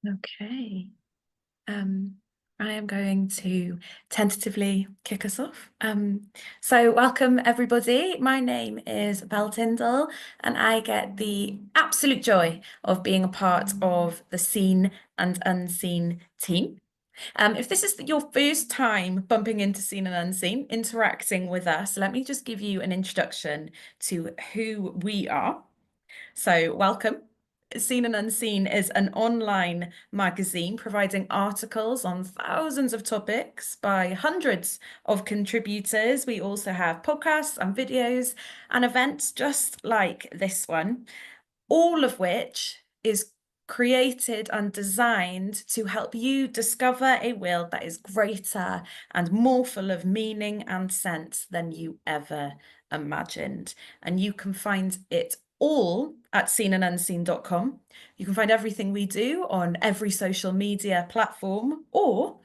Okay. I am going to tentatively kick us off. So welcome everybody. My name is Belle Tyndall and I get the absolute joy of being a part of the Seen and Unseen team. If this is your first time bumping into Seen and Unseen, interacting with us, let me just give you an introduction to who we are. So welcome. Seen and Unseen is an online magazine providing articles on thousands of topics by hundreds of contributors. We also have podcasts and videos and events just like this one, all of which is created and designed to help you discover a world that is greater and more full of meaning and sense than you ever imagined. And you can find it all at seenandunseen.com. You can find everything we do on every social media platform, or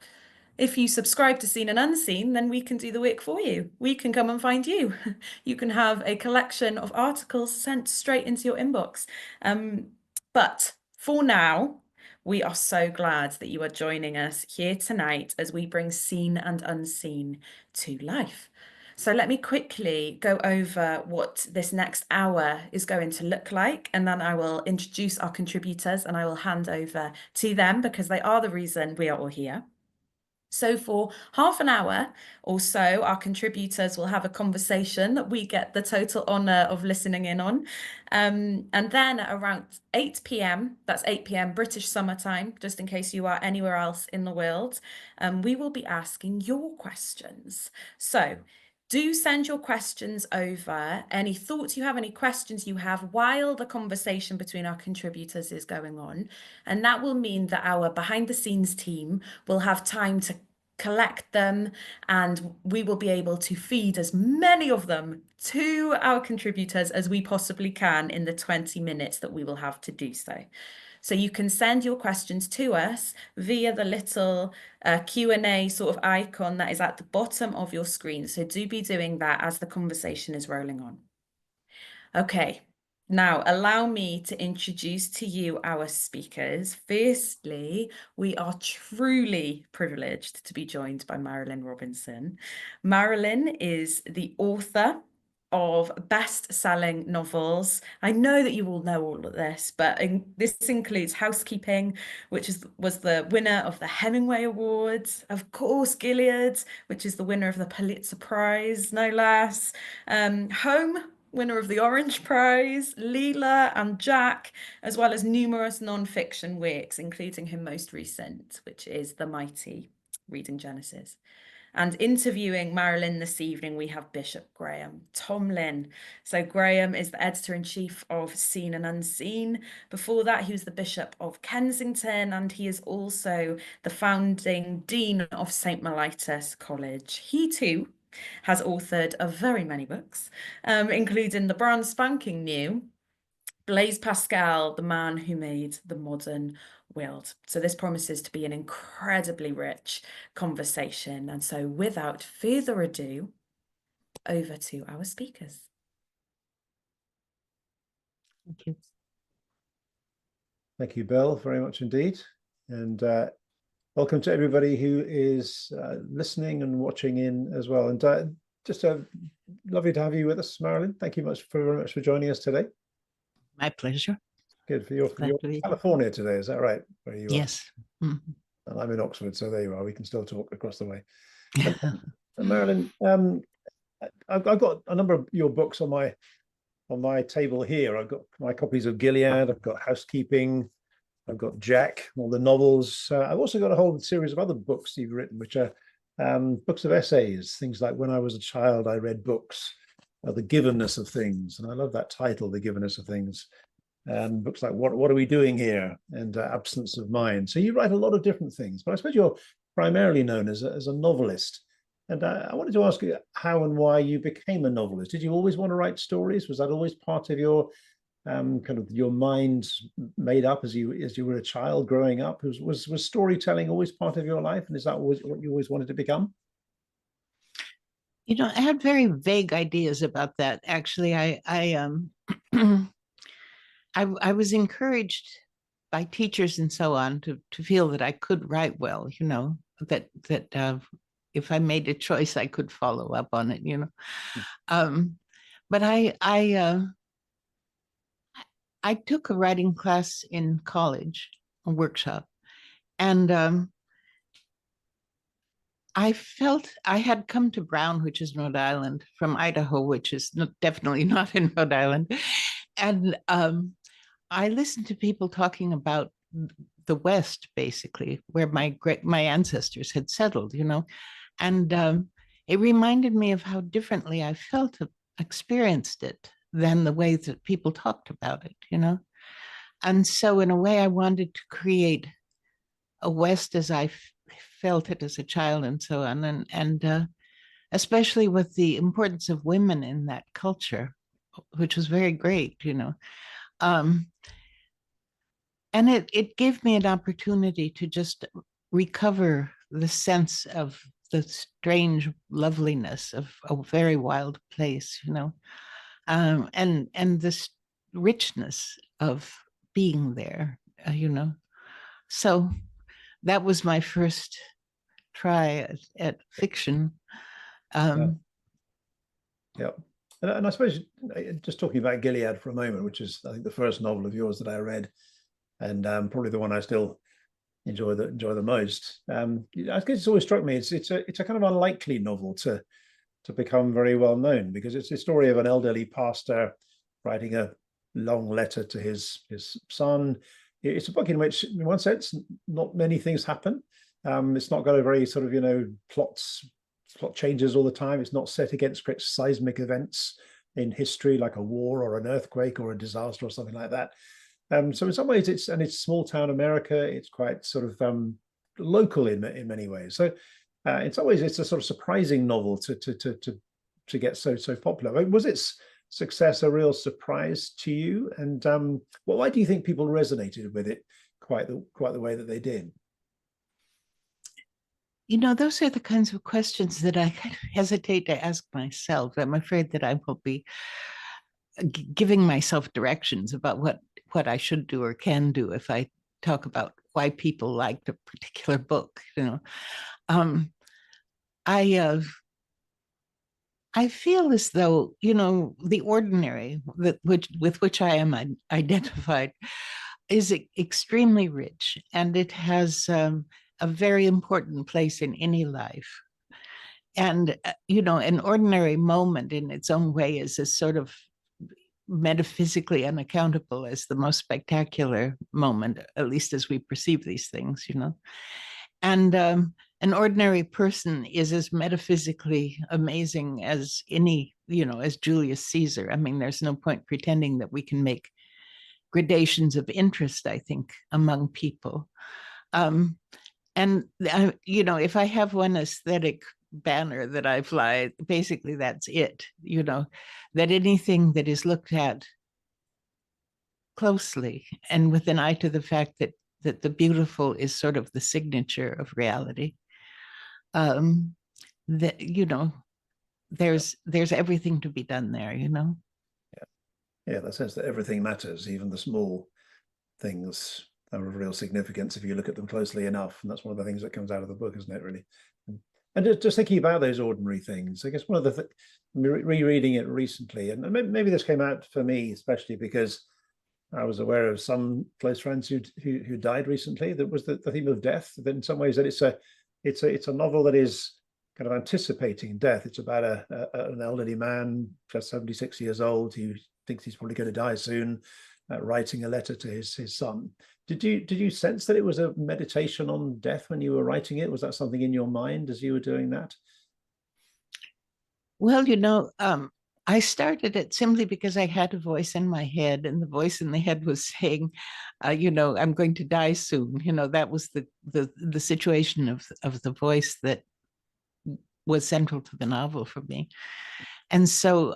if you subscribe to Seen and Unseen, then we can do the work for you. We can come and find you. You can have a collection of articles sent straight into your inbox. But for now, we are so glad that you are joining us here tonight as we bring Seen and Unseen to life. So let me quickly go over what this next hour is going to look like, and then I will introduce our contributors and I will hand over to them because they are the reason we are all here. So for half an hour or so, our contributors will have a conversation that we get the total honour of listening in on. And then at around 8 p.m, that's 8 p.m. British summertime, just in case you are anywhere else in the world, we will be asking your questions. So do send your questions over, any thoughts you have, any questions you have while the conversation between our contributors is going on. And that will mean that our behind the scenes team will have time to collect them and we will be able to feed as many of them to our contributors as we possibly can in the 20 minutes that we will have to do so. So you can send your questions to us via the little Q&A sort of icon that is at the bottom of your screen. So do be doing that as the conversation is rolling on. Okay, now allow me to introduce to you our speakers. Firstly, we are truly privileged to be joined by Marilynne Robinson. Marilynne is the author of best-selling novels. I know that you all know all of this, but this includes Housekeeping, which was the winner of the Hemingway Awards, of course Gilead, which is the winner of the Pulitzer Prize, no less, Home, winner of the Orange Prize, Leela and Jack, as well as numerous non-fiction works, including her most recent, which is The Mighty, Reading Genesis. And interviewing Marilynne this evening, we have Bishop Graham Tomlin. So Graham is the editor-in-chief of Seen and Unseen. Before that, he was the Bishop of Kensington, and he is also the founding Dean of St. Mellitus College. He too has authored of very many books, including the brand spanking new Blaise Pascal, the man who made the modern world. So this promises to be an incredibly rich conversation. And so without further ado, over to our speakers. Thank you. Thank you, Belle, very much indeed. And welcome to everybody who is listening and watching in as well. And just lovely to have you with us, Marilynne. Thank you very much for joining us today. My pleasure. Good. You're California today, is that right? Where you yes. are? Mm-hmm. And I'm in Oxford, so there you are. We can still talk across the way. And Marilynne, I've got a number of your books on my table here. I've got my copies of Gilead. I've got Housekeeping. I've got Jack, all the novels. I've also got a whole series of other books you've written, which are books of essays, things like When I Was a Child, I Read Books, The Givenness of Things. And I love that title, The Givenness of Things. And books like What Are We Doing Here? And Absence of Mind. So you write a lot of different things, but I suppose you're primarily known as a novelist. And I wanted to ask you how and why you became a novelist. Did you always want to write stories? Was that always part of your kind of your mind made up as you were a child growing up? Was storytelling always part of your life, and is that always what you always wanted to become? You know, I had very vague ideas about that. Actually, I was encouraged by teachers and so on to feel that I could write well, that if I made a choice, I could follow up on it, But I took a writing class in college, a workshop, and I felt I had come to Brown, which is Rhode Island, from Idaho, which is definitely not in Rhode Island. And I listened to people talking about the West, basically, where my ancestors had settled, and it reminded me of how differently I felt, experienced it than the way that people talked about it, And so in a way, I wanted to create a West as I felt it as a child and so on. And especially with the importance of women in that culture, which was very great, Um, and it gave me an opportunity to just recover the sense of the strange loveliness of a very wild place, and this richness of being there, So that was my first try at fiction. Yeah. And I suppose just talking about Gilead for a moment, which is I think the first novel of yours that I read, and probably the one I still enjoy the most. I guess it's always struck me it's a kind of unlikely novel to become very well known, because it's a story of an elderly pastor writing a long letter to his son. It's a book in which, in one sense, not many things happen. It's not got a very sort of plot changes all the time. It's not set against great seismic events in history like a war or an earthquake or a disaster or something like that. So in some ways, it's small town America. It's quite sort of local in many ways. So in some ways, it's a sort of surprising novel to get so popular. Was its success a real surprise to you? And why do you think people resonated with it quite the way that they did? Those are the kinds of questions that I hesitate to ask myself. I'm afraid that I will be giving myself directions about what I should do or can do if I talk about why people liked a particular book. I feel as though the ordinary with which I am identified is extremely rich, and it has a very important place in any life. And an ordinary moment in its own way is a sort of metaphysically unaccountable as the most spectacular moment, at least as we perceive these things, And an ordinary person is as metaphysically amazing as any, as Julius Caesar. I mean, there's no point pretending that we can make gradations of interest, I think, among people. And if I have one aesthetic banner that I fly, basically that's it, that anything that is looked at closely and with an eye to the fact that the beautiful is sort of the signature of reality, that there's everything to be done there, Yeah, the sense that everything matters, even the small things are of real significance if you look at them closely enough. And that's one of the things that comes out of the book, isn't it, really? And just thinking about those ordinary things, I guess one of the rereading it recently, and maybe this came out for me especially because I was aware of some close friends who died recently. That was the theme of death. That in some ways that it's a novel that is kind of anticipating death. It's about an elderly man, just 76 years old, who thinks he's probably going to die soon, writing a letter to his son. Did you sense that it was a meditation on death when you were writing it? Was that something in your mind as you were doing that? Well, I started it simply because I had a voice in my head, and the voice in the head was saying, I'm going to die soon. That was the situation of the voice that was central to the novel for me. And so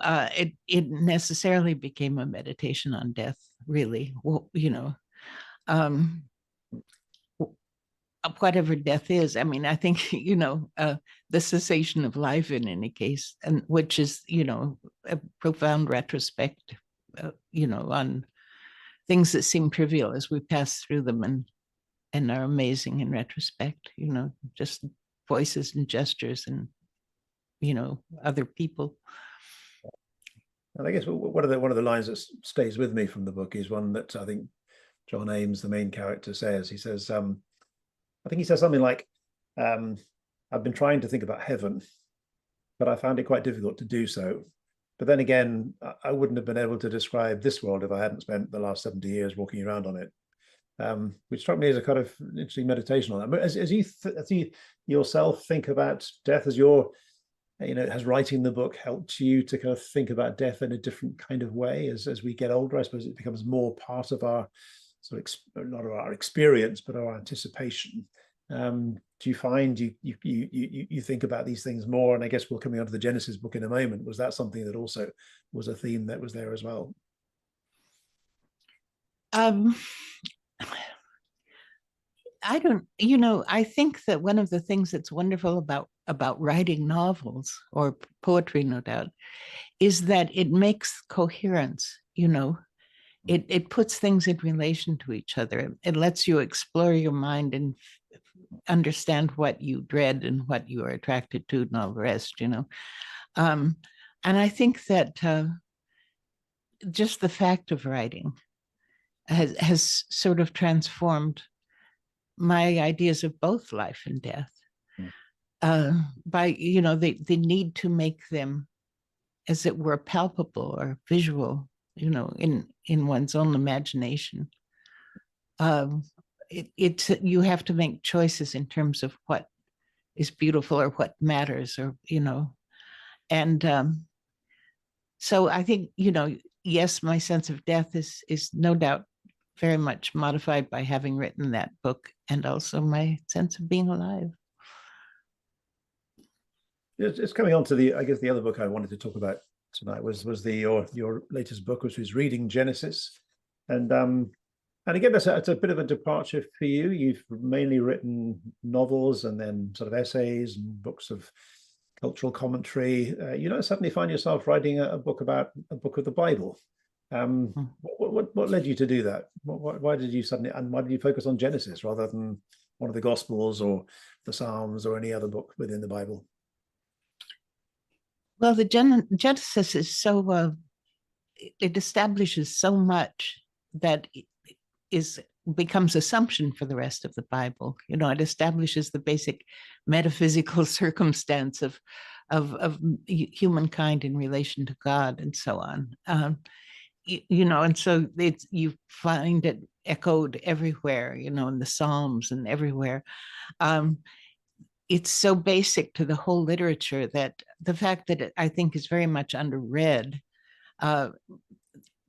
it necessarily became a meditation on death, really. Well, whatever death is. I mean, I think, the cessation of life in any case, and which is, a profound retrospect, on things that seem trivial as we pass through them and are amazing in retrospect, just voices and gestures and, other people. And I guess one of the lines that stays with me from the book is one that I think John Ames, the main character, says. He says, I think he says something like, I've been trying to think about heaven, but I found it quite difficult to do so. But then again, I wouldn't have been able to describe this world if I hadn't spent the last 70 years walking around on it, which struck me as a kind of interesting meditation on that. But as you yourself think about death, as your, has writing the book helped you to kind of think about death in a different kind of way as we get older? I suppose it becomes more part of our not of our experience, but our anticipation. Do you find you think about these things more? And I guess we're coming on to the Genesis book in a moment. Was that something that also was a theme that was there as well? I don't, I think that one of the things that's wonderful about writing novels or poetry, no doubt, is that it makes coherence, it puts things in relation to each other. It lets you explore your mind and understand what you dread and what you are attracted to and all the rest, and I think that just the fact of writing has sort of transformed my ideas of both life and death, by the need to make them, as it were, palpable or visual, in one's own imagination. You have to make choices in terms of what is beautiful or what matters, or and so I think, yes, my sense of death is no doubt very much modified by having written that book, and also my sense of being alive. It's coming on to I guess the other book I wanted to talk about tonight was your latest book, which was Reading Genesis, and again, it's a bit of a departure for you. You've mainly written novels and then sort of essays and books of cultural commentary. You don't suddenly find yourself writing a book about a book of the Bible. What led you to do that? Why did you focus on Genesis rather than one of the Gospels or the Psalms or any other book within the Bible? Well, the Genesis is so, it establishes so much that becomes assumption for the rest of the Bible. It establishes the basic metaphysical circumstance of humankind in relation to God and so on. And so you find it echoed everywhere, in the Psalms and everywhere. It's so basic to the whole literature that the fact that I think is very much underread, that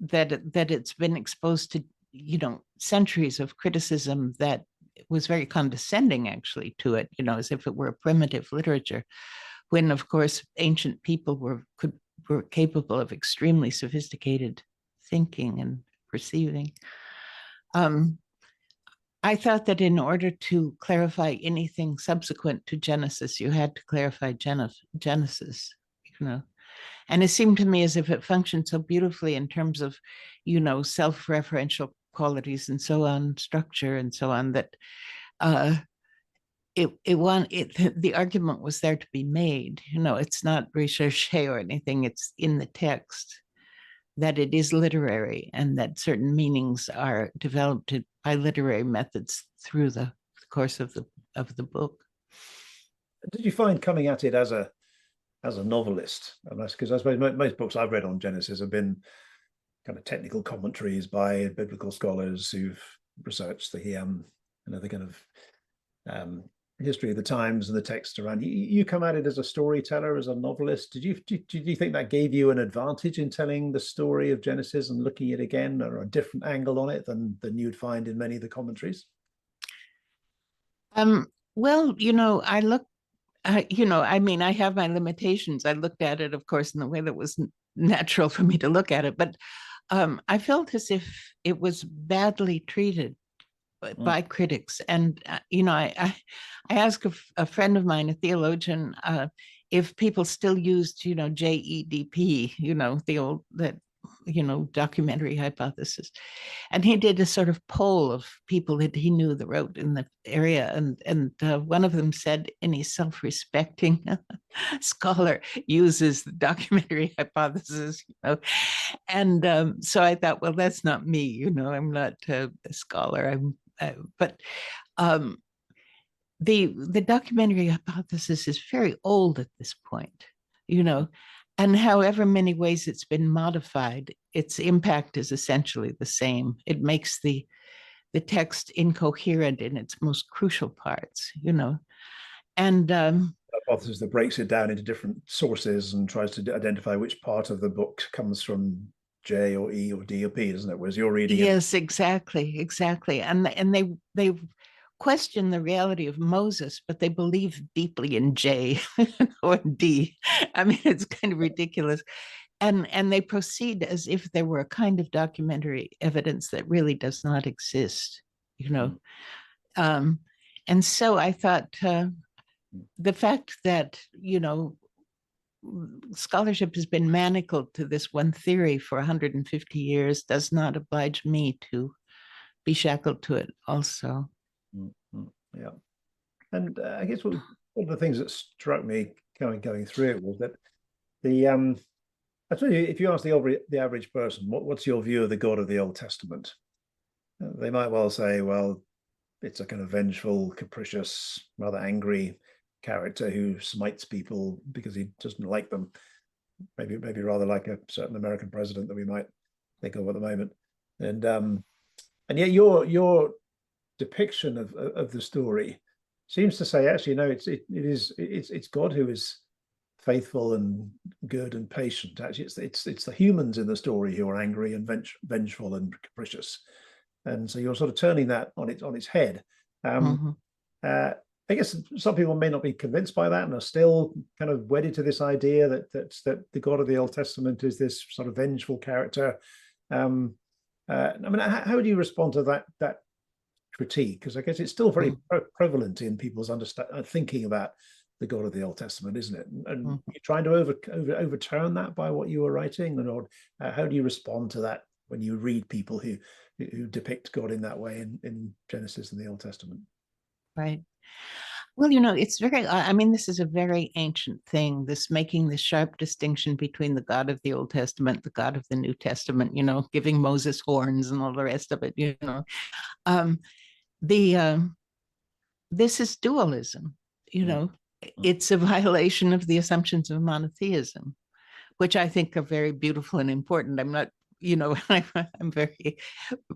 it's been exposed to, centuries of criticism that was very condescending actually to it, as if it were a primitive literature, when of course ancient people were capable of extremely sophisticated thinking and perceiving. I thought that in order to clarify anything subsequent to Genesis, you had to clarify Genesis, and it seemed to me as if it functioned so beautifully in terms of, self-referential qualities and so on, structure and so on, that the argument was there to be made. It's not recherché or anything. It's in the text that it is literary and that certain meanings are developed by literary methods through the course of the book. Did you find coming at it as a novelist, and that's because I suppose most books I've read on Genesis have been kind of technical commentaries by biblical scholars who've researched the kind of history of the times and the text around. You come at it as a storyteller, as a novelist. Did you think that gave you an advantage in telling the story of Genesis and looking at it again, or a different angle on it than you'd find in many of the commentaries? Well, I have my limitations. I looked at it, of course, in the way that was natural for me to look at it, but I felt as if it was badly treated by critics. And, I asked a friend of mine, a theologian, if people still used, JEDP, the old, that documentary hypothesis. And he did a sort of poll of people that he knew that wrote in the area. And one of them said any self-respecting scholar uses the documentary hypothesis, And so I thought, well, that's not me, I'm not a scholar. But the documentary hypothesis is very old at this point, and however many ways it's been modified, its impact is essentially the same. It makes the text incoherent in its most crucial parts, and hypothesis that breaks it down into different sources and tries to identify which part of the book comes from J or E or D or P, isn't it? Whereas you're reading yes, exactly. And they question the reality of Moses, but they believe deeply in J or D. I mean, it's kind of ridiculous. And they proceed as if there were a kind of documentary evidence that really does not exist, And so I thought the fact that, scholarship has been manacled to this one theory for 150 years does not oblige me to be shackled to it also. Yeah. And I guess one of the things that struck me going through it was that I suppose if you ask the average person, what's your view of the God of the Old Testament? They might well say, well, it's a kind of vengeful, capricious, rather angry character who smites people because he doesn't like them. Maybe rather like a certain American president that we might think of at the moment. And yet your depiction of the story seems to say, actually, no, it's God who is faithful and good and patient. Actually, it's the humans in the story who are angry and vengeful and capricious. And so you're sort of turning that on its head. I guess some people may not be convinced by that and are still kind of wedded to this idea that the God of the Old Testament is this sort of vengeful character. I mean, how do you respond to that critique? Because I guess it's still very prevalent in people's thinking about the God of the Old Testament, isn't it? And you're trying to overturn that by what you were writing, or how do you respond to that when you read people who depict God in that way in Genesis and the Old Testament? Right. Well, it's this is a very ancient thing, this making the sharp distinction between the God of the Old Testament, the God of the New Testament, giving Moses horns and all the rest of it, this is dualism, It's a violation of the assumptions of monotheism, which I think are very beautiful and important. I'm not, I'm very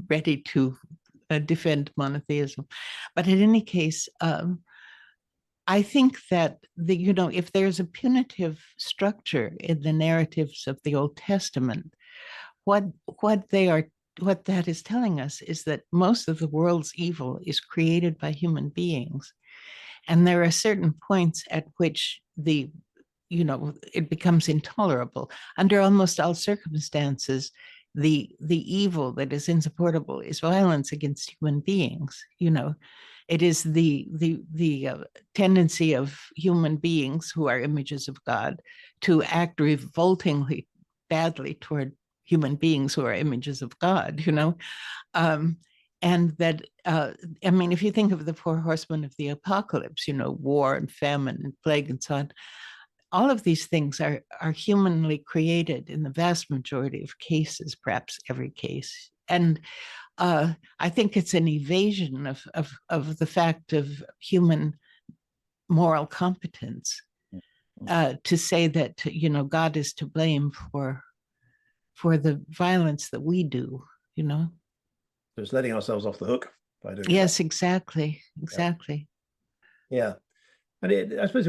ready to defend monotheism. But in any case, I think that if there's a punitive structure in the narratives of the Old Testament, what that is telling us is that most of the world's evil is created by human beings. And there are certain points at which it becomes intolerable. Under almost all circumstances, the evil that is insupportable is violence against human beings. It is the tendency of human beings who are images of God to act revoltingly badly toward human beings who are images of God, and that, if you think of the four horsemen of the apocalypse, war and famine and plague and so on, all of these things are humanly created in the vast majority of cases, perhaps every case. And I think it's an evasion of the fact of human moral competence to say that, God is to blame for the violence that we do, Just letting ourselves off the hook by doing Yes, that. exactly. Yeah. And I suppose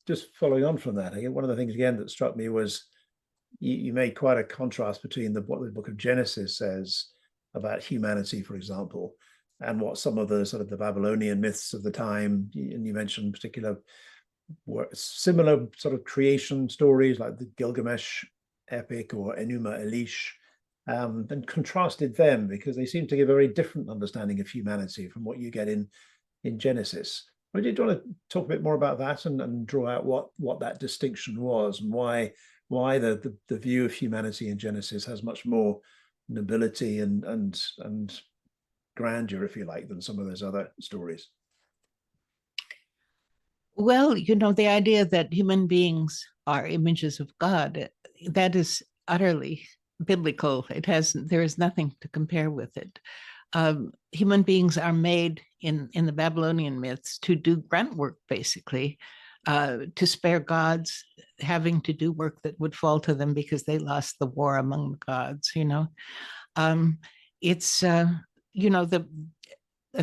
just following on from that, one of the things again that struck me was you made quite a contrast between what the book of Genesis says about humanity, for example, and what some of the sort of the Babylonian myths of the time, and you mentioned particular similar sort of creation stories like the Gilgamesh epic or Enuma Elish, and contrasted them because they seem to give a very different understanding of humanity from what you get in Genesis. Do you want to talk a bit more about that and draw out what that distinction was and why why the view of humanity in Genesis has much more nobility and grandeur, if you like, than some of those other stories. Well, the idea that human beings are images of God, that is utterly biblical. There is nothing to compare with it. Human beings are made in the Babylonian myths to do grunt work, basically, to spare gods having to do work that would fall to them because they lost the war among the gods. It's a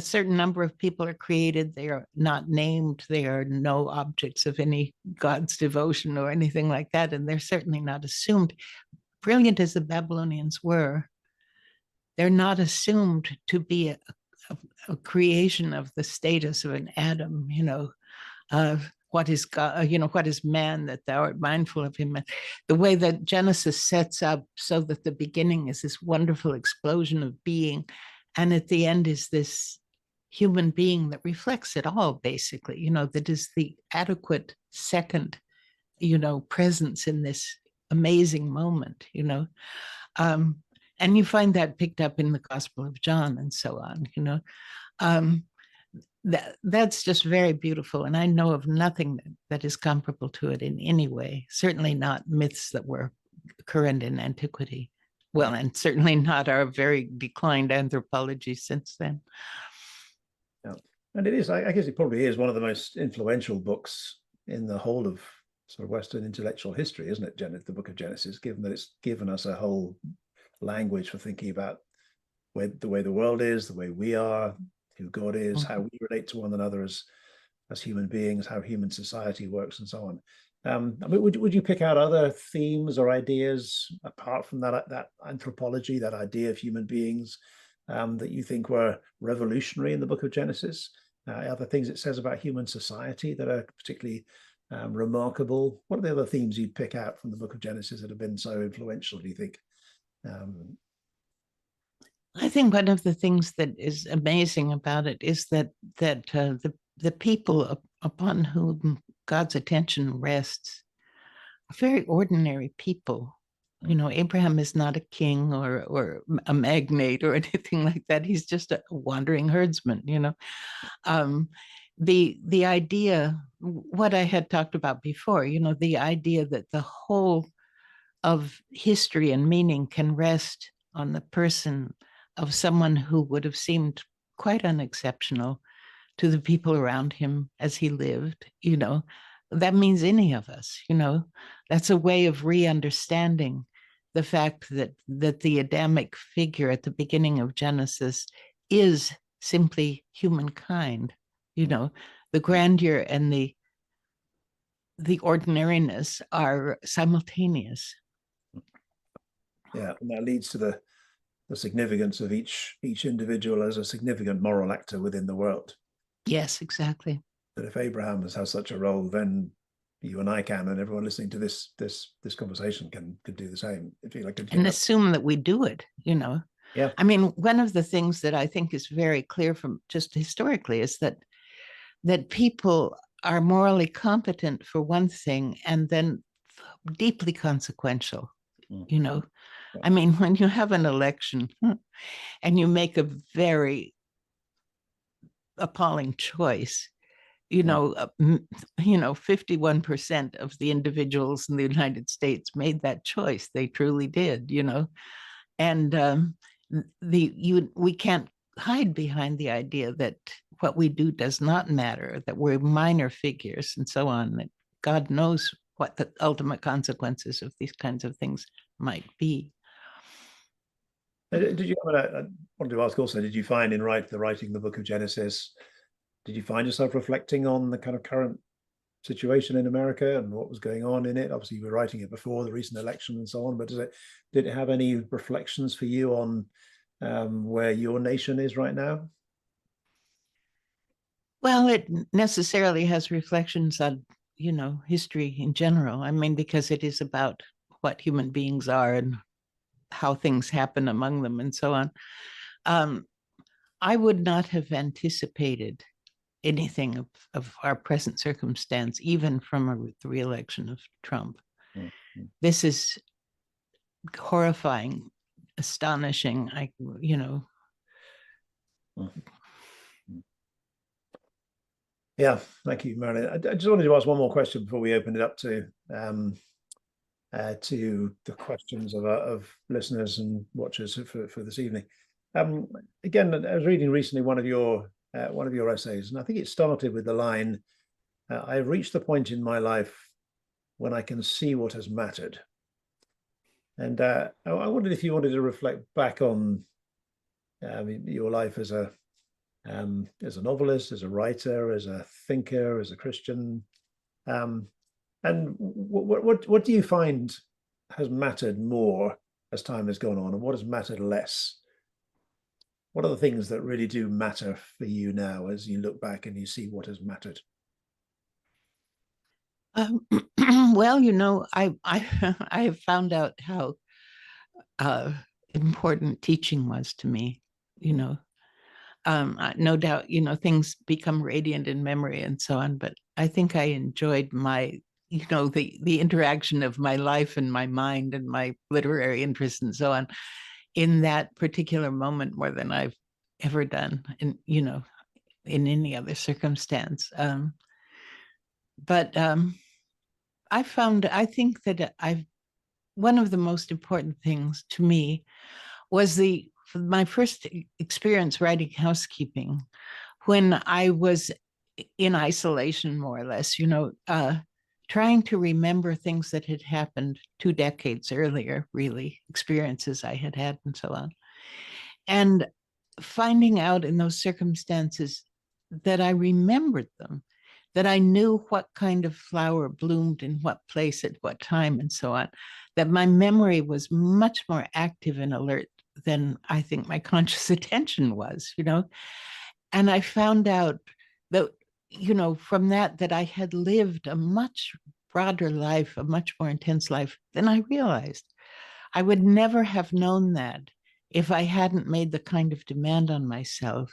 certain number of people are created. They are not named. They are no objects of any god's devotion or anything like that, and they're certainly not assumed. Brilliant as the Babylonians were, they're not assumed to be a creation of the status of an Adam, what is God, what is man that thou art mindful of him. The way that Genesis sets up so that the beginning is this wonderful explosion of being, and at the end is this human being that reflects it all, basically, that is the adequate second, presence in this amazing moment, and you find that picked up in the Gospel of John and so on, that's just very beautiful. And I know of nothing that is comparable to it in any way, certainly not myths that were current in antiquity. Well, and certainly not our very declined anthropology since then. Yeah. And it is, I guess it probably is one of the most influential books in the whole of sort of Western intellectual history, isn't it, the Book of Genesis, given that it's given us a whole language for thinking about the way the world is, the way we are, who God is, how we relate to one another as human beings, how human society works, and so on. I mean, would you pick out other themes or ideas apart from that anthropology, that idea of human beings, that you think were revolutionary in the Book of Genesis? Other things it says about human society that are particularly remarkable? What are the other themes you'd pick out from the Book of Genesis that have been so influential, do you think? I think one of the things that is amazing about it is that the people upon whom God's attention rests are very ordinary people. Abraham is not a king or a magnate or anything like that. He's just a wandering herdsman. The idea, what I had talked about before, the idea that the whole of history and meaning can rest on the person of someone who would have seemed quite unexceptional to the people around him as he lived, that means any of us, that's a way of re-understanding the fact that the Adamic figure at the beginning of Genesis is simply humankind, the grandeur and the ordinariness are simultaneous. Yeah, and that leads to the significance of each individual as a significant moral actor within the world. Yes, exactly. That if Abraham has such a role, then you and I can, and everyone listening to this conversation can do the same. If you like, and assume that we do it. Yeah. I mean, one of the things that I think is very clear from just historically is that people are morally competent for one thing, and then deeply consequential. Yeah. I mean, when you have an election and you make a very appalling choice, 51% of the individuals in the United States made that choice. They truly did, and we can't hide behind the idea that what we do does not matter, that we're minor figures and so on, that God knows what the ultimate consequences of these kinds of things might be. Did you? I wanted to ask also, did you find in writing the Book of Genesis, did you find yourself reflecting on the kind of current situation in America and what was going on in it? Obviously, you were writing it before the recent election and so on, but did it have any reflections for you on where your nation is right now? Well, it necessarily has reflections on, history in general. I mean, because it is about what human beings are and how things happen among them and so on. I would not have anticipated anything of our present circumstance, even from the re-election of Trump. this is horrifying, astonishing. Yeah, thank you, Marilynne. I just wanted to ask one more question before we open it up to the questions of listeners and watchers for this evening. Again, I was reading recently one of your essays, and I think it started with the line, "I've reached the point in my life when I can see what has mattered." And I wondered if you wanted to reflect back on your life as a novelist, as a writer, as a thinker, as a Christian, and what do you find has mattered more as time has gone on, and what has mattered less? What are the things that really do matter for you now as you look back and you see what has mattered? Well, I have found out how important teaching was to me. No doubt, things become radiant in memory and so on, but I think I enjoyed the interaction of my life and my mind and my literary interests and so on in that particular moment more than I've ever done in any other circumstance. But I think that one of the most important things to me was my first experience writing housekeeping, when I was in isolation, more or less, trying to remember things that had happened 2 decades earlier, really, experiences I had had and so on. And finding out in those circumstances that I remembered them, that I knew what kind of flower bloomed in what place at what time and so on, that my memory was much more active and alert than I think my conscious attention was, And I found out that, from that I had lived a much broader life, a much more intense life than I realized. I would never have known that if I hadn't made the kind of demand on myself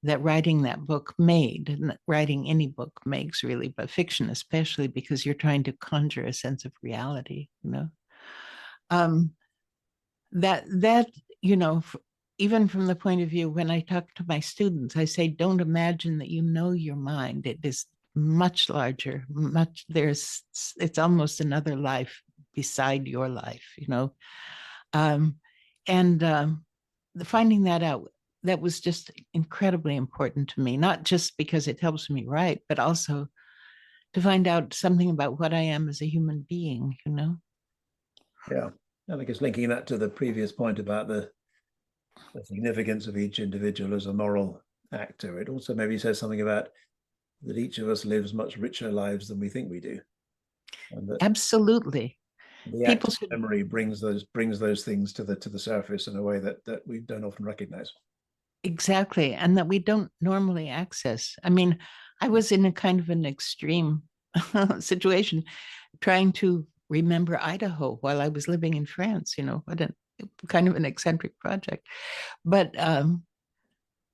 that writing that book made, and writing any book makes, really, but fiction especially, because you're trying to conjure a sense of reality, that even from the point of view, when I talk to my students, I say, don't imagine that your mind. It is much larger, it's almost another life beside your life, and finding that out, that was just incredibly important to me, not just because it helps me write, but also to find out something about what I am as a human being, Yeah, I think it's linking that to the previous point about the significance of each individual as a moral actor. It also maybe says something about that each of us lives much richer lives than we think we do. And that absolutely. the act of memory brings those things to the surface in a way that we don't often recognize. Exactly. And that we don't normally access. I mean, I was in a kind of an extreme situation, trying to remember Idaho while I was living in France, what a kind of an eccentric project. But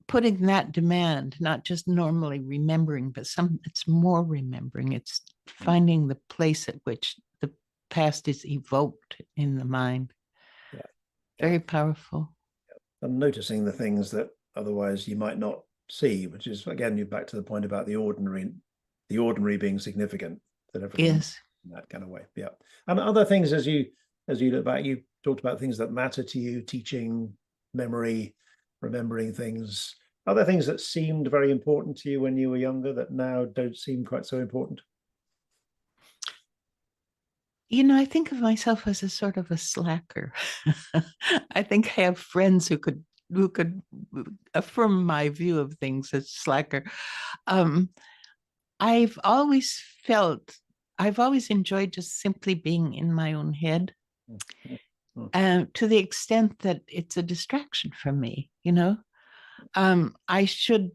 putting that demand, not just normally remembering, but it's more remembering. It's finding the place at which the past is evoked in the mind. Yeah. Very powerful. And noticing the things that otherwise you might not see, which is, again, you're back to the point about the ordinary being significant, that everything Yes. in that kind of way. Yeah. And other things as you look back, you talked about things that matter to you, teaching, memory, remembering things. Are there things that seemed very important to you when you were younger that now don't seem quite so important? I think of myself as a sort of a slacker. I think I have friends who could affirm my view of things as slacker. I've always enjoyed just simply being in my own head, to the extent that it's a distraction from me. I should,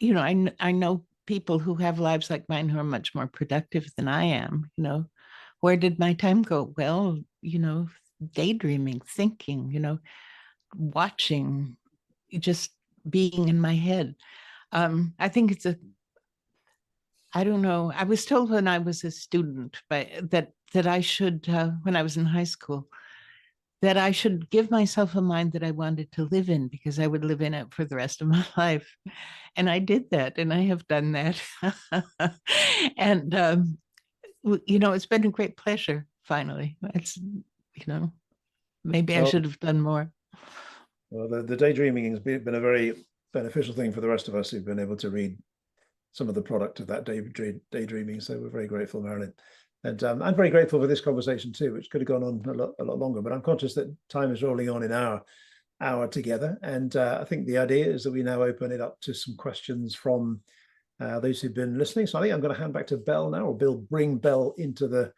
I know people who have lives like mine who are much more productive than I am. Where did my time go? Well, daydreaming, thinking, watching, just being in my head. I think I don't know. I was told when I was a student that that I should, when I was in high school, that I should give myself a mind that I wanted to live in, because I would live in it for the rest of my life. And I did that, and I have done that. And, it's been a great pleasure, finally. It's, maybe I Well, should have done more. well, the daydreaming has been a very beneficial thing for the rest of us who've been able to read some of the product of that daydreaming. So we're very grateful, Marilynne. And I'm very grateful for this conversation too, which could have gone on a lot longer, but I'm conscious that time is rolling on in our hour together. And I think the idea is that we now open it up to some questions from those who've been listening. So I think I'm going to hand back to Belle now, or Bill, bring Belle into the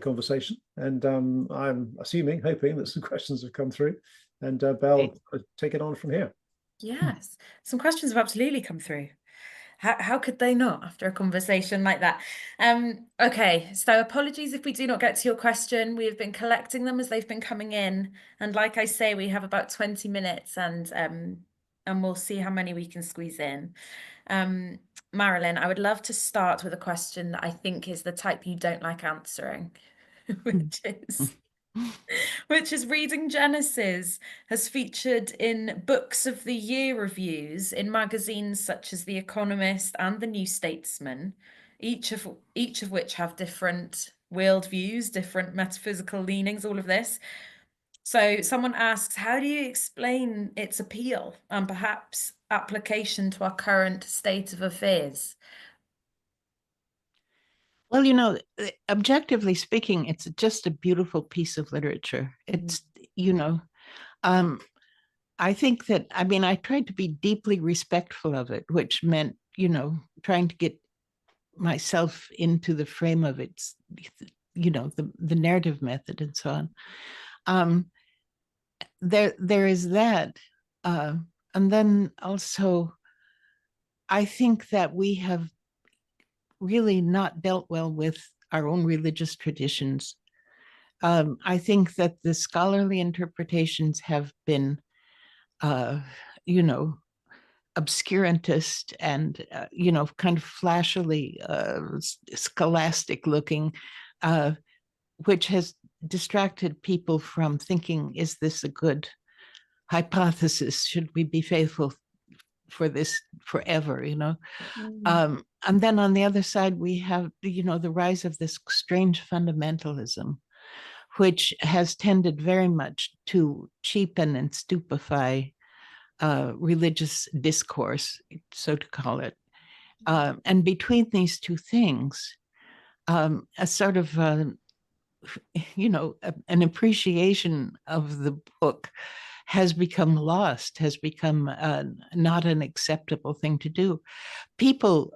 conversation. And I'm hoping that some questions have come through. And Belle, take it on from here. Yes, some questions have absolutely come through. How could they not after a conversation like that? Okay, so apologies if we do not get to your question. We have been collecting them as they've been coming in. And like I say, we have about 20 minutes and we'll see how many we can squeeze in. Marilynne, I would love to start with a question that I think is the type you don't like answering, which is reading Genesis has featured in books of the year reviews in magazines such as The Economist and The New Statesman, each of which have different worldviews, different metaphysical leanings, all of this. So someone asks, how do you explain its appeal and perhaps application to our current state of affairs? Well, objectively speaking, it's just a beautiful piece of literature. It's, I think that, I tried to be deeply respectful of it, which meant, trying to get myself into the frame of its, the narrative method and so on. There is that. And then also, I think that we have really not dealt well with our own religious traditions. I think that the scholarly interpretations have been, obscurantist and, kind of flashily scholastic looking, which has distracted people from thinking, is this a good hypothesis? Should we be faithful for this forever, and then on the other side, we have, the rise of this strange fundamentalism, which has tended very much to cheapen and stupefy religious discourse, so to call it. And between these two things, a sort of, an appreciation of the book has become lost, has become not an acceptable thing to do. People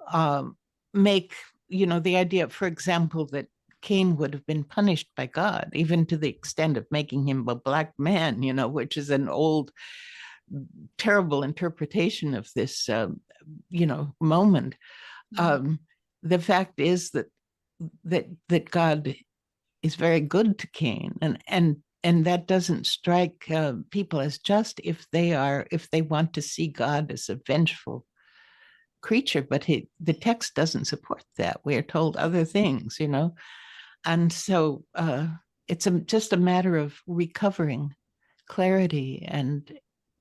make, the idea, for example, that Cain would have been punished by God, even to the extent of making him a black man, which is an old, terrible interpretation of this, moment. The fact is that God is very good to Cain, and that doesn't strike people as just if they want to see God as a vengeful creature, but the text doesn't support that. We are told other things, and so it's just a matter of recovering clarity and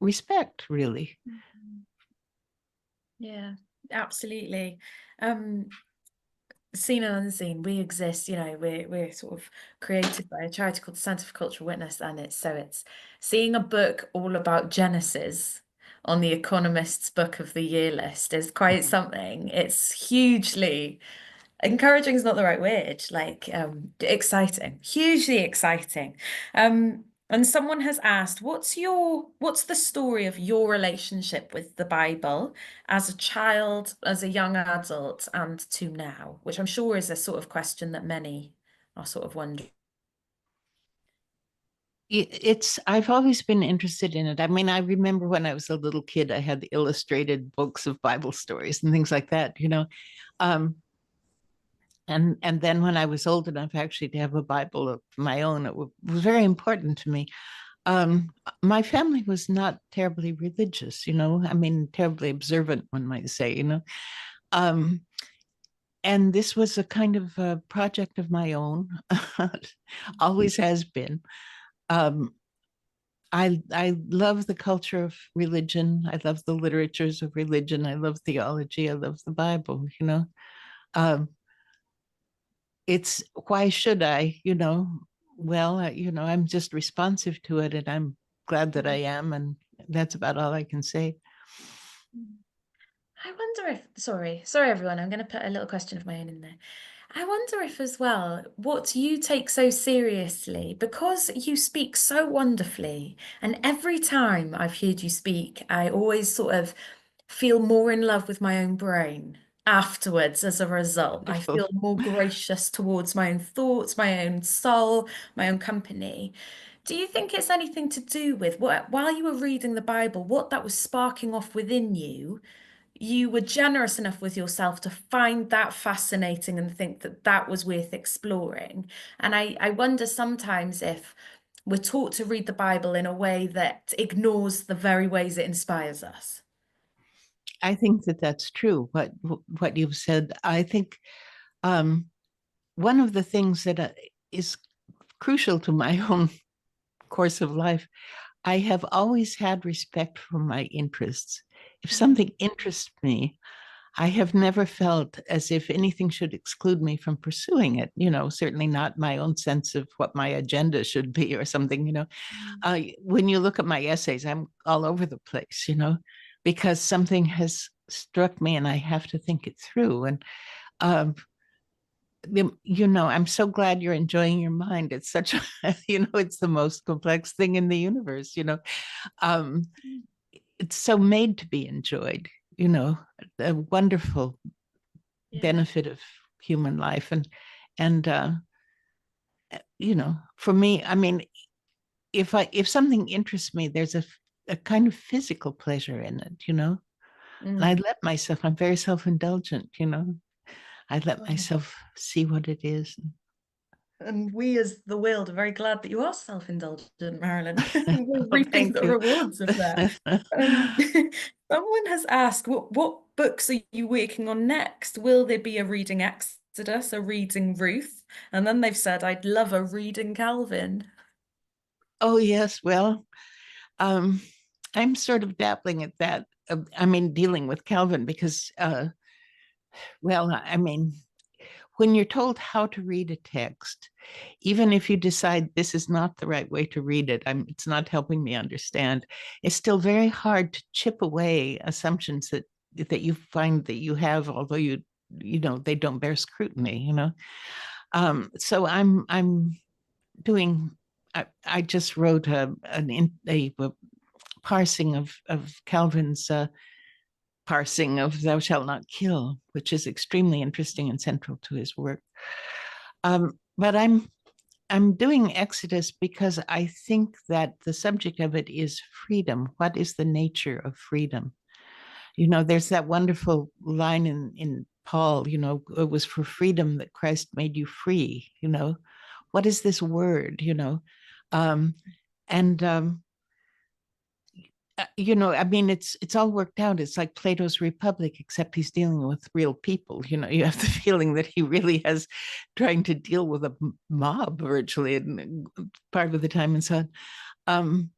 respect, really. Yeah, absolutely. Seen and unseen, we exist, we're sort of created by a charity called the Centre for Cultural Witness, and it's seeing a book all about Genesis on the Economist's book of the year list is quite something. It's hugely encouraging is not the right word, exciting, hugely exciting. And someone has asked, what's the story of your relationship with the Bible as a child, as a young adult, and to now? Which I'm sure is a sort of question that many are sort of wondering. I've always been interested in it. I remember when I was a little kid, I had the illustrated books of Bible stories and things like that, and then when I was old enough actually to have a Bible of my own, it was very important to me. My family was not terribly religious, terribly observant, one might say, And this was a kind of a project of my own, always has been. Um, I love the culture of religion. I love the literatures of religion. I love theology. I love the Bible, you know. Um, it's why should I, you know? Well, you know, I'm just responsive to it and I'm glad that I am. And that's about all I can say. I wonder if, sorry everyone, I'm going to put a little question of my own in there. I wonder if as well, what you take so seriously, because you speak so wonderfully, and every time I've heard you speak, I always sort of feel more in love with my own brain afterwards as a result. I Wonderful. feel more gracious towards my own thoughts, my own soul, my own company. Do you think it's anything to do with what, while you were reading the Bible, what that was sparking off within you? You were generous enough with yourself to find that fascinating and think that that was worth exploring. And I wonder sometimes if we're taught to read the Bible in a way that ignores the very ways it inspires us. I think that that's true. What you've said. I think um, one of the things that is crucial to my own course of life, I have always had respect for my interests. If something interests me, I have never felt as if anything should exclude me from pursuing it. You know, certainly not my own sense of what my agenda should be or something. You know, when you look at my essays, I'm all over the place. You know, because something has struck me and I have to think it through. And um, you know, I'm so glad you're enjoying your mind. It's such a, you know, it's the most complex thing in the universe. You know, um, it's so made to be enjoyed. You know, a wonderful Yeah. benefit of human life, and you know, for me, I mean, if something interests me, there's a kind of physical pleasure in it, you know. And I Mm. let myself, I'm very self-indulgent, you know. I let Oh. myself see what it is. And we as the world are very glad that you are self-indulgent, Marilynne. We're Well, reaping thank the you. rewards of that. Um, someone has asked, what books are you working on next? Will there be a reading Exodus, a reading Ruth? And then they've said, I'd love a reading Calvin. Oh yes, well, um, I'm sort of dabbling at that. I mean, dealing with Calvin because, well, I mean, when you're told how to read a text, even if you decide this is not the right way to read it, it's not helping me understand, it's still very hard to chip away assumptions that you find that you have, although you know they don't bear scrutiny. You know, so I'm doing. I just wrote a parsing of Calvin's parsing of "Thou shalt not kill," which is extremely interesting and central to his work. But I'm doing Exodus because I think that the subject of it is freedom. What is the nature of freedom? You know, there's that wonderful line in Paul, you know, it was for freedom that Christ made you free, you know. What is this word, you know? Um, and you know, I mean, it's all worked out. It's like Plato's Republic, except he's dealing with real people. You know, you have the feeling that he really has trying to deal with a mob virtually and part of the time and so on. Um,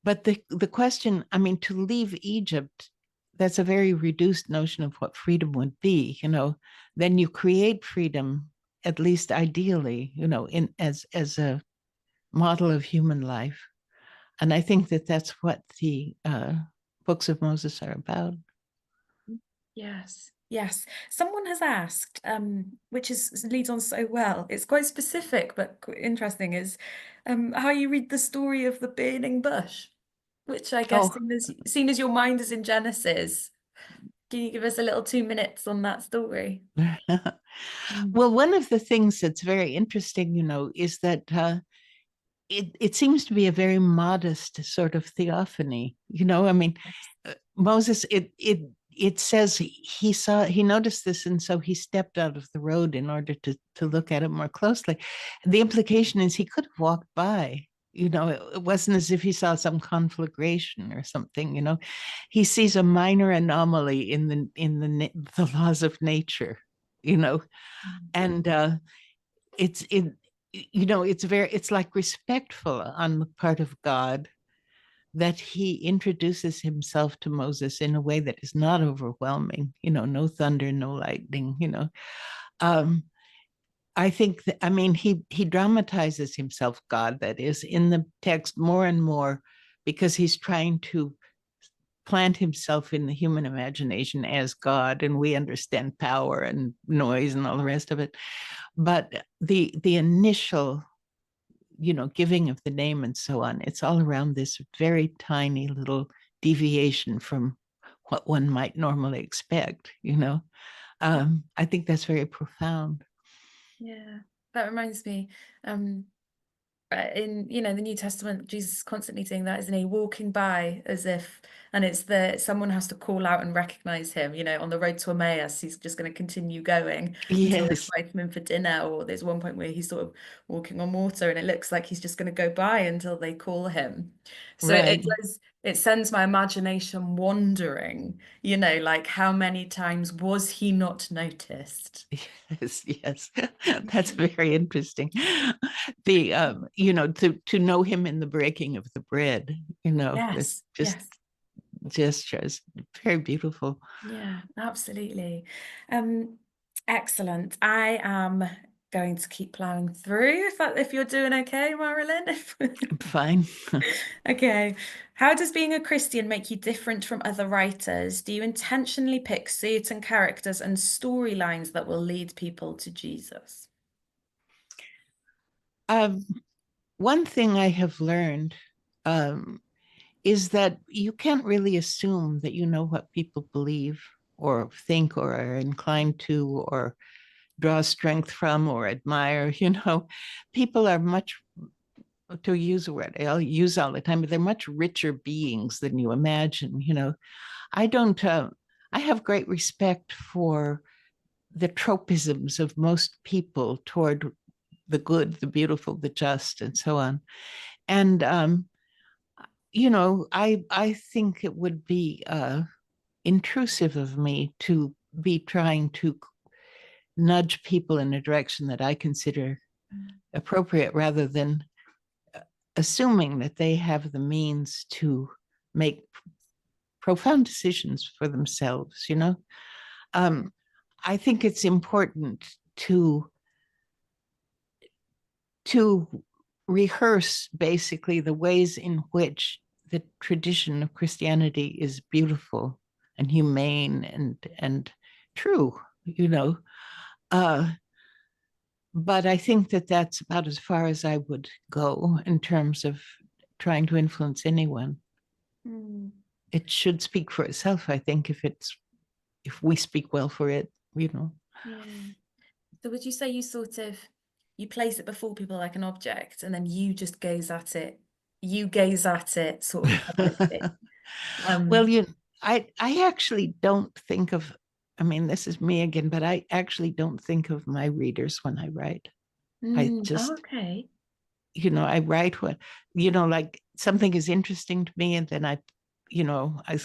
but the question, I mean, to leave Egypt, that's a very reduced notion of what freedom would be. You know, then you create freedom, at least ideally, you know, in as a model of human life. And I think that that's what the books of Moses are about. Yes, yes. Someone has asked, which leads on so well. It's quite specific, but interesting, is how you read the story of the burning bush, which I guess Oh, seen as your mind is in Genesis. Can you give us a little 2 minutes on that story? Mm. well, one of the things that's very interesting, you know, is that it seems to be a very modest sort of theophany. You know, I mean, Moses, it says he noticed this, and so he stepped out of the road in order to look at it more closely. The implication is he could have walked by. You know, it wasn't as if he saw some conflagration or something. You know, he sees a minor anomaly in the laws of nature. you know, and it's like respectful on the part of God that he introduces himself to Moses in a way that is not overwhelming, no thunder, no lightning, Um, I think that, I mean, he dramatizes himself, God, that is, in the text more and more, because he's trying to plant himself in the human imagination as God, and we understand power and noise and all the rest of it. But the initial, giving of the name and so on, it's all around this very tiny little deviation from what one might normally expect, I think that's very profound. Yeah, that reminds me, in the New Testament, Jesus is constantly doing that, isn't he? Walking by as if, and someone has to call out and recognize him. On the road to Emmaus, he's just going to continue going until they Yes, invite him in for dinner. Or there's one point where he's sort of walking on water, and it looks like he's just going to go by until they call him. So right. it sends my imagination wandering. Like how many times was he not noticed? Yes, that's very interesting. To know him in the breaking of the bread, with Yes, just yes. gestures, very beautiful. Yeah, absolutely. Um, Excellent. I am going to keep plowing through if you're doing okay, Marilynne. Fine. Okay. How does being a Christian make you different from other writers? Do you intentionally pick certain characters and storylines that will lead people to Jesus? Um, One thing I have learned is that you can't really assume that you know what people believe or think or are inclined to or draw strength from or admire. People are much, to use a word I'll use all the time, but they're much richer beings than you imagine. I don't, I have great respect for the tropisms of most people toward the good, the beautiful, the just, and so on. And, I think it would be intrusive of me to be trying to nudge people in a direction that I consider appropriate rather than assuming that they have the means to make profound decisions for themselves. um, I think it's important to rehearse basically the ways in which the tradition of Christianity is beautiful and humane and true. Uh, but I think that that's about as far as I would go in terms of trying to influence anyone. Mm. It should speak for itself, I think, if we speak well for it. Yeah. So would you say you place it before people like an object and then you just gaze at it? You gaze at it sort of publicly. Well, Um, I actually don't think of, I mean, this is me again, but I actually don't think of my readers when I write. I just, okay. I write what, like something is interesting to me, and then I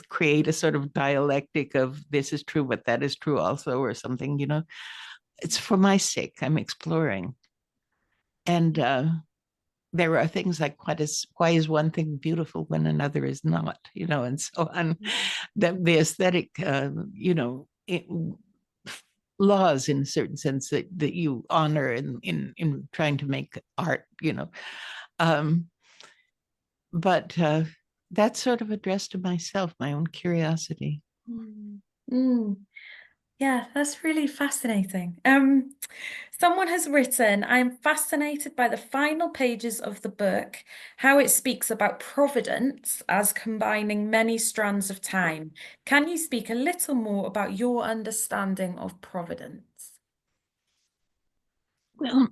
create a sort of dialectic of this is true, but that is true also, or something. It's for my sake. I'm exploring, and there are things like why is one thing beautiful when another is not, and so on. The aesthetic, laws in a certain sense that you honor in trying to make art, um, but that's sort of addressed to myself, my own curiosity. Mm. Mm. Yeah, that's really fascinating. Someone has written, I am fascinated by the final pages of the book, how it speaks about providence as combining many strands of time. Can you speak a little more about your understanding of providence? Well,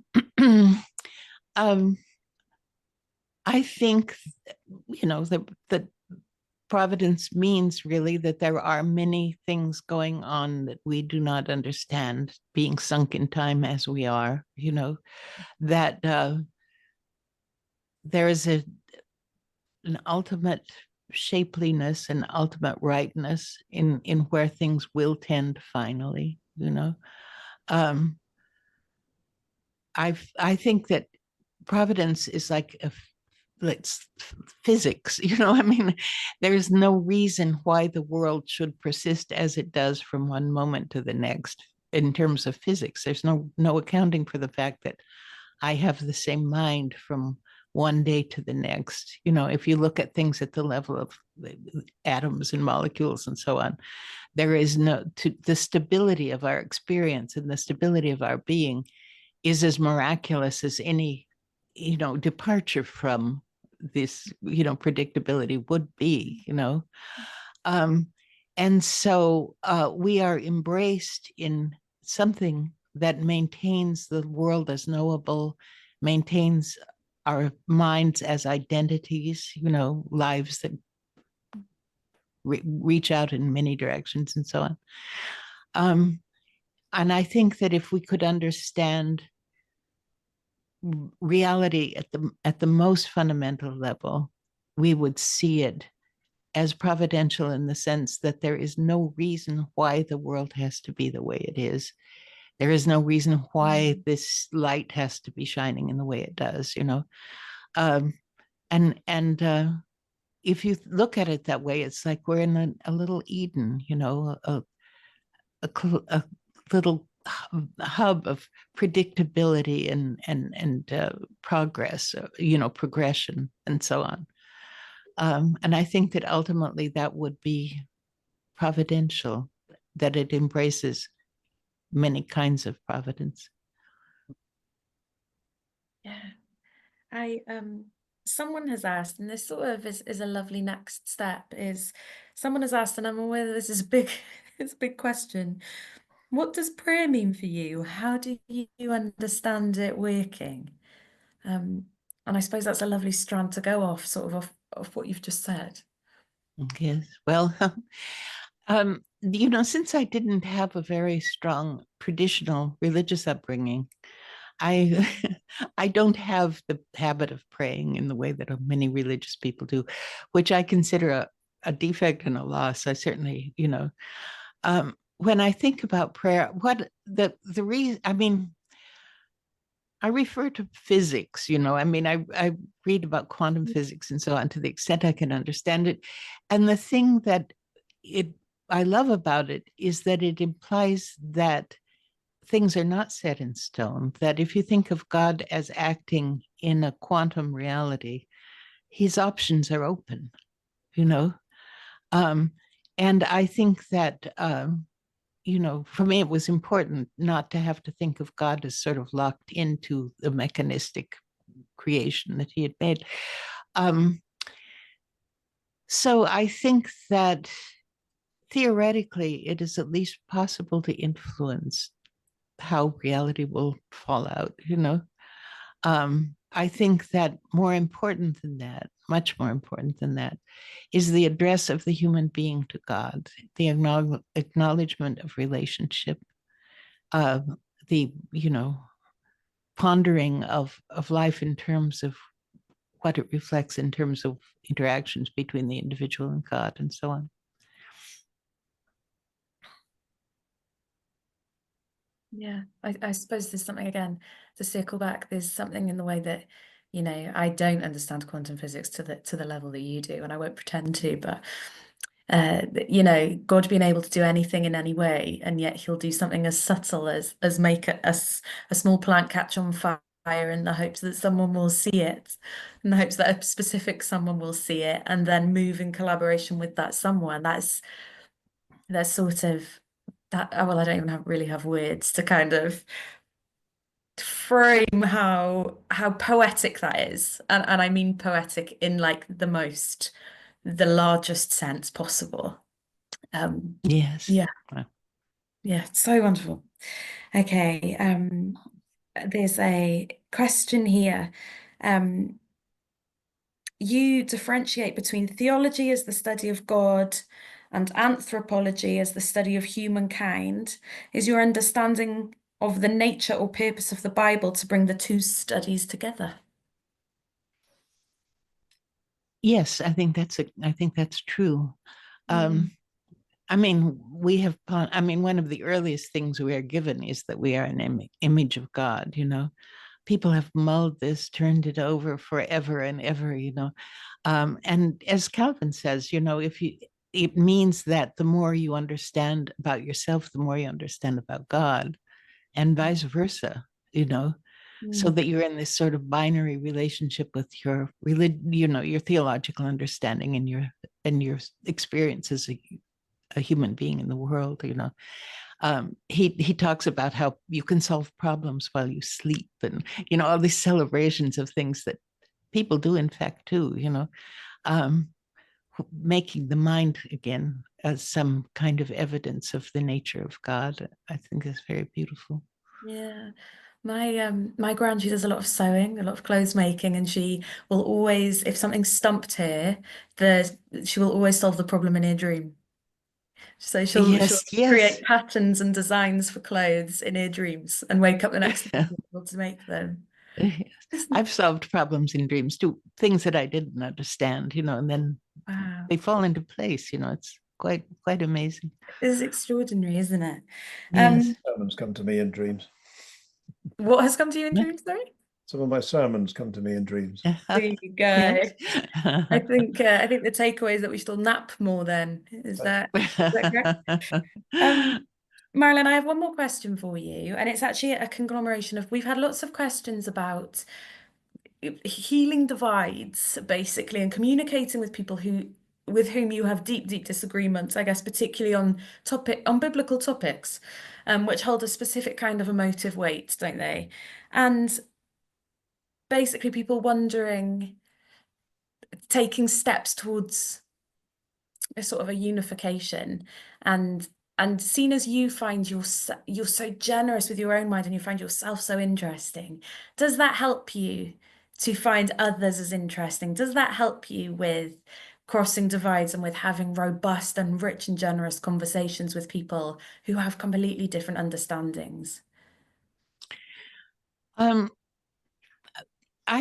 um, I think, that providence means really that there are many things going on that we do not understand, being sunk in time as we are, that there is an ultimate shapeliness and ultimate rightness in where things will tend finally. I think that providence is like it's physics, I mean, there is no reason why the world should persist as it does from one moment to the next in terms of physics. There's no accounting for the fact that I have the same mind from one day to the next. If you look at things at the level of atoms and molecules and so on, there is the stability of our experience and the stability of our being is as miraculous as any, departure from this, predictability would be, and so we are embraced in something that maintains the world as knowable, maintains our minds as identities, lives that reach out in many directions and so on. And I think that if we could understand reality at the most fundamental level, we would see it as providential in the sense that there is no reason why the world has to be the way it is. There is no reason why this light has to be shining in the way it does, and if you look at it that way, it's like we're in a little Eden, a little hub of predictability and progress, progression and so on. And I think that ultimately that would be providential, that it embraces many kinds of providence. Yeah, someone has asked, and this sort of is a lovely next step, is someone has asked, and I'm aware this is it's a big question. What does prayer mean for you? How do you understand it working? And I suppose that's a lovely strand to go off, sort of off what you've just said. Yes. Well, since I didn't have a very strong traditional religious upbringing, I I don't have the habit of praying in the way that many religious people do, which I consider a defect and a loss. I certainly, when I think about prayer, what the reason, I mean, I refer to physics, I mean, I read about quantum physics and so on to the extent I can understand it. And the thing that I love about it is that it implies that things are not set in stone, that if you think of God as acting in a quantum reality, his options are open, and I think that, for me, it was important not to have to think of God as sort of locked into the mechanistic creation that he had made. So I think that theoretically, it is at least possible to influence how reality will fall out, I think that more important than that, much more important than that, is the address of the human being to God, the acknowledgement of relationship, the, pondering of life in terms of what it reflects in terms of interactions between the individual and God and so on. Yeah, I suppose there's something, again, to circle back, there's something in the way that, I don't understand quantum physics to the level that you do, and I won't pretend to, but God being able to do anything in any way, and yet he'll do something as subtle as make a small plant catch on fire in the hopes that someone will see it, in the hopes that a specific someone will see it, and then move in collaboration with that someone. That's sort of that. Well, I don't even really have words to kind of frame how poetic that is, and I mean poetic in like the largest sense possible. Yes. Yeah, Wow. yeah, so wonderful. Okay, there's a question here. You differentiate between theology as the study of God and anthropology as the study of humankind. Is your understanding of the nature or purpose of the Bible to bring the two studies together? Yes, I think that's true. I mean, one of the earliest things we are given is that we are an image of God, People have mulled this, turned it over forever and ever, And as Calvin says, it means that the more you understand about yourself, the more you understand about God, and vice versa, so that you're in this sort of binary relationship with your your theological understanding and your experience as a human being in the world. He talks about how you can solve problems while you sleep, and all these celebrations of things that people do in fact too, um, making the mind again as some kind of evidence of the nature of God. I think is very beautiful. Yeah. My gran, she does a lot of sewing, a lot of clothes making, and she will always, if something's stumped here, she will always solve the problem in her dream. So she'll Yes, yes. create patterns and designs for clothes in her dreams and wake up the next morning able to make them. I've solved problems in dreams too, things that I didn't understand, and then Wow. they fall into place. It's quite amazing. It's extraordinary, isn't it? Yes. Sermons come to me in dreams. What has come to you in dreams, sorry? Some of my sermons come to me in dreams. There you go. Yes. I think the takeaway is that we should all nap more then. Is that correct? Marilynne, I have one more question for you, and it's actually a conglomeration of, we've had lots of questions about healing divides, basically, and communicating with people with whom you have deep, deep disagreements, I guess, particularly on biblical topics, which hold a specific kind of emotive weight, don't they? And basically people wondering, taking steps towards a sort of a unification, and seeing as you find you're so generous with your own mind and you find yourself so interesting, does that help you to find others as interesting? Does that help you with crossing divides and with having robust and rich and generous conversations with people who have completely different understandings? I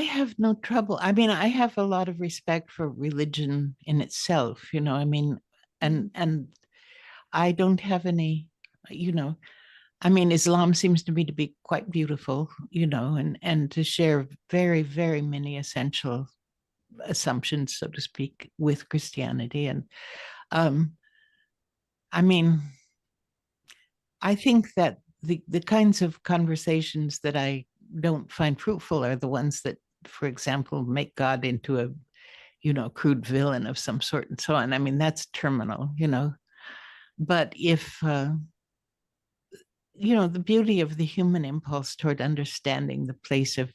have no trouble. I mean, I have a lot of respect for religion in itself, and I don't have any, I mean, Islam seems to me to be quite beautiful, and to share very, very many essential assumptions, so to speak, with Christianity. And I mean, I think that the kinds of conversations that I don't find fruitful are the ones that, for example, make God into a, crude villain of some sort and so on. I mean, that's terminal, But if, the beauty of the human impulse toward understanding the place of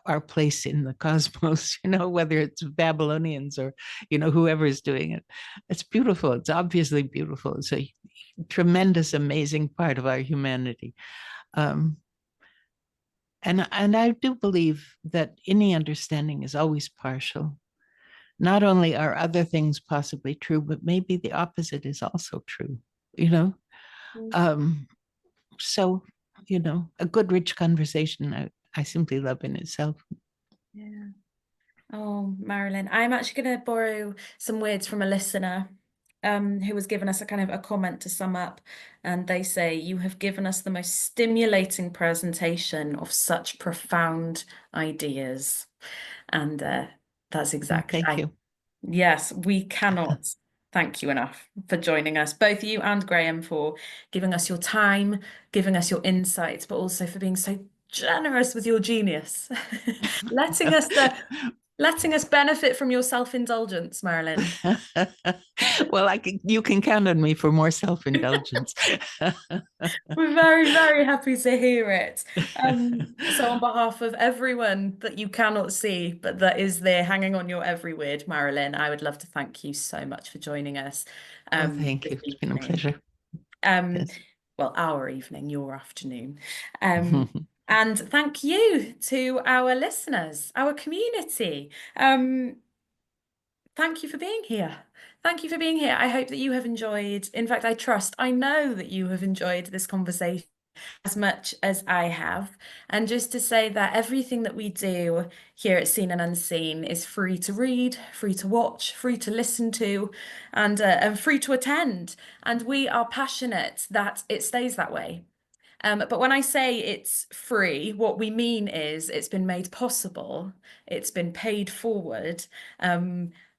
our place in the cosmos, whether it's Babylonians or, whoever is doing it, it's beautiful. It's obviously beautiful. It's a tremendous, amazing part of our humanity. And I do believe that any understanding is always partial. Not only are other things possibly true, but maybe the opposite is also true, So, a good, rich conversation, I simply love in itself. Yeah. Oh, Marilynne, I'm actually going to borrow some words from a listener who has given us a kind of a comment to sum up. And they say, "You have given us the most stimulating presentation of such profound ideas." And that's exactly, Thank you. yes, we cannot thank you enough for joining us, both you and Graham, for giving us your time, giving us your insights, but also for being so generous with your genius, letting us benefit from your self-indulgence, Marilynne. Well, you can count on me for more self-indulgence. We're very, very happy to hear it. So on behalf of everyone that you cannot see, but that is there hanging on your every word, Marilynne, I would love to thank you so much for joining us Thank this you. It's been a evening. pleasure. Yes. Well, our evening, your afternoon. And thank you to our listeners, our community. Thank you for being here. Thank you for being here. I hope that you have enjoyed, in fact, I know that you have enjoyed this conversation. as much as I have. And just to say that everything that we do here at Seen and Unseen is free to read, free to watch, free to listen to, and free to attend. And we are passionate that it stays that way. But when I say it's free, what we mean is it's been made possible, it's been paid forward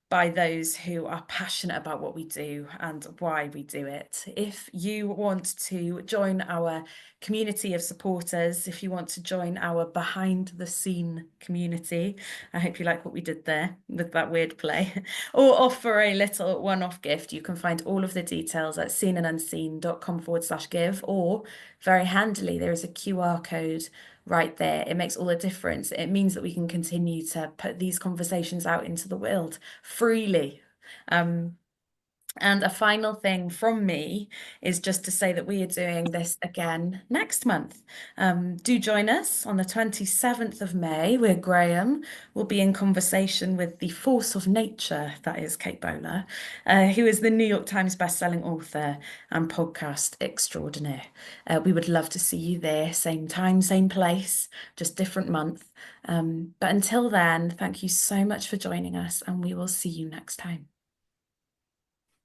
by those who are passionate about what we do and why we do it. If you want to join our community of supporters, if you want to join our behind the scene community, I hope you like what we did there with that weird play, or offer a little one-off gift, you can find all of the details at seenandunseen.com/give, or very handily, there is a QR code right there. It makes all the difference. It means that we can continue to put these conversations out into the world freely. And a final thing from me is just to say that we are doing this again next month. Do join us on the 27th of May, where Graham will be in conversation with the force of nature, that is Kate Bowler, who is the New York Times bestselling author and podcast extraordinaire. We would love to see you there, same time, same place, just different month. But until then, thank you so much for joining us, and we will see you next time.